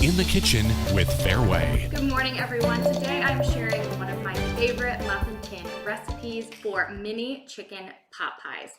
in the kitchen with Fareway. Good morning, everyone. Today I'm sharing one of my favorite muffin tin recipes for mini chicken pot pies.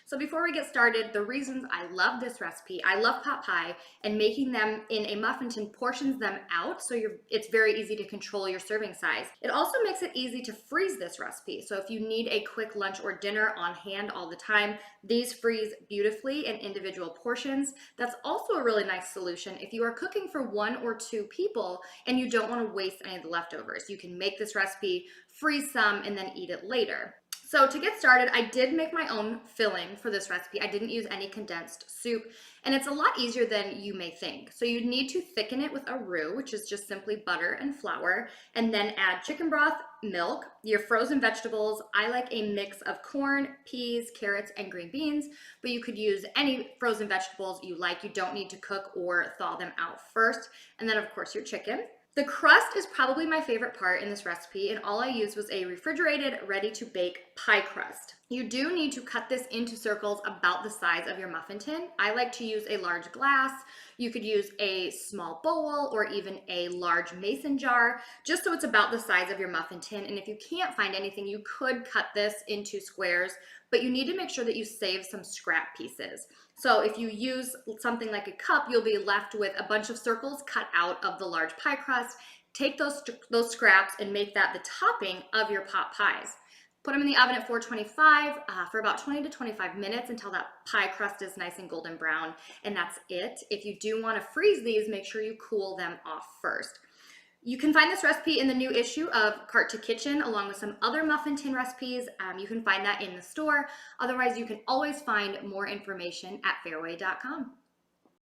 So before we get started, the reasons I love this recipe, I love pot pie, and making them in a muffin tin portions them out so it's very easy to control your serving size. It also makes it easy to freeze this recipe. So if you need a quick lunch or dinner on hand all the time, these freeze beautifully in individual portions. That's also a really nice solution if you are cooking for 1 or 2 people and you don't want to waste any of the leftovers. You can make this recipe, freeze some, and then eat it later. So to get started, I did make my own filling for this recipe. I didn't use any condensed soup, and it's a lot easier than you may think. So you need to thicken it with a roux, which is just simply butter and flour, and then add chicken broth, milk, your frozen vegetables. I like a mix of corn, peas, carrots, and green beans, but you could use any frozen vegetables you like. You don't need to cook or thaw them out first. And then, of course, your chicken. The crust is probably my favorite part in this recipe, and all I used was a refrigerated, ready-to-bake pie crust. You do need to cut this into circles about the size of your muffin tin. I like to use a large glass. You could use a small bowl or even a large mason jar, just so it's about the size of your muffin tin. And if you can't find anything, you could cut this into squares, but you need to make sure that you save some scrap pieces. So if you use something like a cup, you'll be left with a bunch of circles cut out of the large pie crust. Take those scraps and make that the topping of your pot pies. Put them in the oven at 425 for about 20 to 25 minutes until that pie crust is nice and golden brown, and that's it. If you do want to freeze these, make sure you cool them off first. You can find this recipe in the new issue of Cart to Kitchen, along with some other muffin tin recipes. You can find that in the store. Otherwise, you can always find more information at fareway.com.